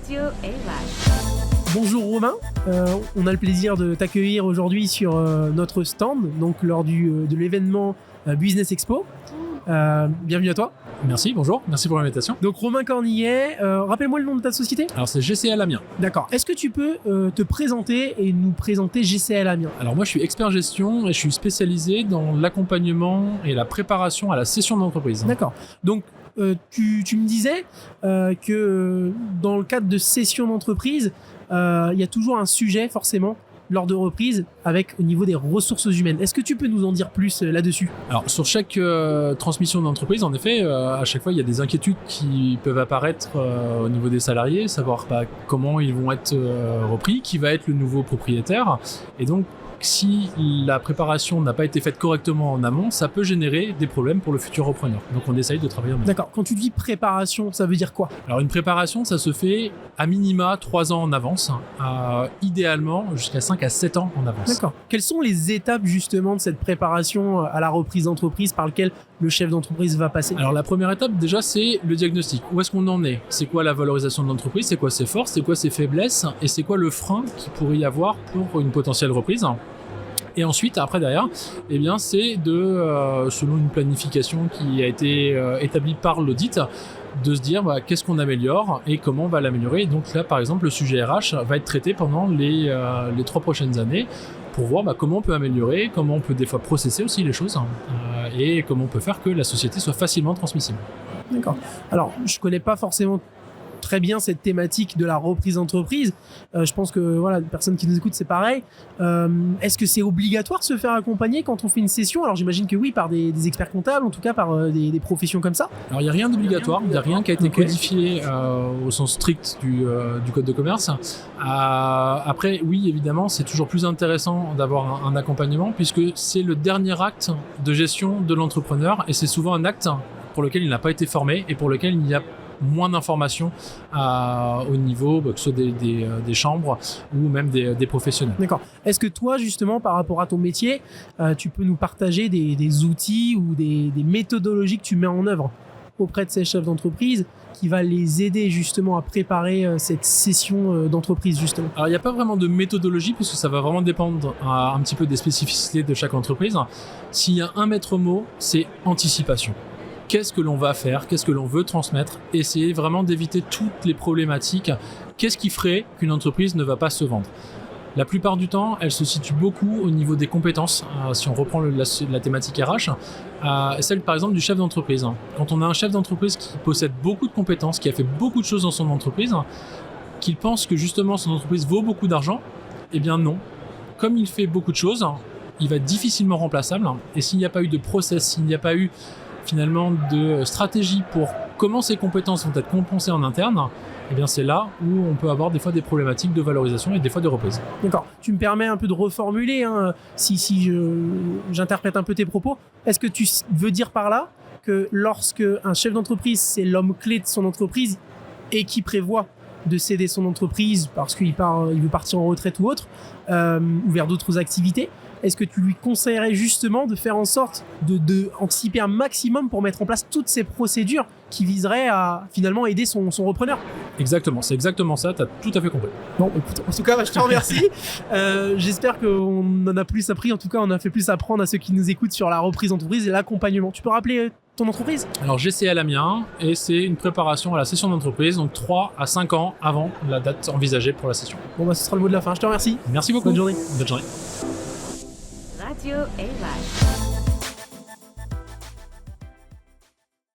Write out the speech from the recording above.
Radio Elach. Bonjour Romain, on a le plaisir de t'accueillir aujourd'hui sur notre stand, donc lors de l'événement Business Expo. Bienvenue à toi. Merci, bonjour, merci pour l'invitation. Donc Romain Cornillet, rappelle-moi le nom de ta société. Alors c'est GCL Amiens. D'accord, est-ce que tu peux te présenter et nous présenter GCL Amiens? Alors moi je suis expert gestion et je suis spécialisé dans l'accompagnement et la préparation à la cession d'entreprise. D'accord, donc tu me disais que dans le cadre de cession d'entreprise, il y a toujours un sujet forcément lors de reprise avec au niveau des ressources humaines. Est-ce que tu peux nous en dire plus là-dessus? Alors sur chaque transmission d'entreprise, en effet, à chaque fois il y a des inquiétudes qui peuvent apparaître au niveau des salariés, savoir comment ils vont être repris, qui va être le nouveau propriétaire, et donc si la préparation n'a pas été faite correctement en amont, ça peut générer des problèmes pour le futur repreneur. Donc on essaye de travailler en amont. D'accord, quand tu dis préparation, ça veut dire quoi? Alors une préparation, ça se fait à minima 3 ans en avance, idéalement jusqu'à 5 à 7 ans en avance. D'accord. Quelles sont les étapes justement de cette préparation à la reprise d'entreprise par laquelle le chef d'entreprise va passer? Alors la première étape déjà c'est le diagnostic. Où est-ce qu'on en est? C'est quoi la valorisation de l'entreprise? C'est quoi ses forces? C'est quoi ses faiblesses? Et c'est quoi le frein qu'il pourrait y avoir pour une potentielle reprise? Et ensuite, après derrière, eh bien, c'est selon une planification qui a été établie par l'audit, de se dire qu'est-ce qu'on améliore et comment on va l'améliorer. Donc là, par exemple, le sujet RH va être traité pendant les 3 prochaines années pour voir comment on peut améliorer, comment on peut des fois processer aussi les choses et comment on peut faire que la société soit facilement transmissible. D'accord. Alors, je connais pas forcément très bien cette thématique de la reprise d'entreprise. Je pense que voilà, les personnes qui nous écoutent, c'est pareil. Est-ce que c'est obligatoire de se faire accompagner quand on fait une session? Alors j'imagine que oui, par des experts comptables, en tout cas par des professions comme ça. Alors il n'y a rien d'obligatoire, il n'y a rien qui a été codifié au sens strict du code de commerce. Après, oui, évidemment, c'est toujours plus intéressant d'avoir un accompagnement puisque c'est le dernier acte de gestion de l'entrepreneur et c'est souvent un acte pour lequel il n'a pas été formé et pour lequel il y a moins d'informations au niveau que ce soit des chambres ou même des professionnels. D'accord. Est-ce que toi, justement, par rapport à ton métier, tu peux nous partager des outils ou des méthodologies que tu mets en œuvre auprès de ces chefs d'entreprise qui va les aider justement à préparer cette session d'entreprise justement? Alors il n'y a pas vraiment de méthodologie puisque ça va vraiment dépendre un petit peu des spécificités de chaque entreprise. S'il y a un maître mot, c'est anticipation. Qu'est-ce que l'on va faire, qu'est-ce que l'on veut transmettre, essayer vraiment d'éviter toutes les problématiques. Qu'est-ce qui ferait qu'une entreprise ne va pas se vendre? La plupart du temps, elle se situe beaucoup au niveau des compétences. Si on reprend la thématique RH, celle par exemple du chef d'entreprise. Quand on a un chef d'entreprise qui possède beaucoup de compétences, qui a fait beaucoup de choses dans son entreprise, qu'il pense que justement son entreprise vaut beaucoup d'argent, eh bien non. Comme il fait beaucoup de choses, il va être difficilement remplaçable. Et s'il n'y a pas eu de process, s'il n'y a pas eu finalement de stratégie pour comment ces compétences vont être compensées en interne, eh bien c'est là où on peut avoir des fois des problématiques de valorisation et des fois de reprise. D'accord. Tu me permets un peu de reformuler, si j'interprète un peu tes propos. Est-ce que tu veux dire par là que lorsque un chef d'entreprise, c'est l'homme clé de son entreprise et qui prévoit de céder son entreprise parce qu'il veut partir en retraite ou autre, ou vers d'autres activités, est-ce que tu lui conseillerais justement de faire en sorte de anticiper un maximum pour mettre en place toutes ces procédures qui viseraient à finalement aider son repreneur? Exactement, c'est exactement ça, tu as tout à fait compris. Bon, écoute, en tout cas, je te remercie. J'espère qu'on en a plus appris, en tout cas on a fait plus apprendre à ceux qui nous écoutent sur la reprise d'entreprise et l'accompagnement. Tu peux rappeler ton entreprise? Alors GCL Amiens, et c'est une préparation à la session d'entreprise, donc 3 à 5 ans avant la date envisagée pour la session. Bon ce sera le mot de la fin, je te remercie. Merci beaucoup. Bonne journée. Bonne journée. Radio Elach.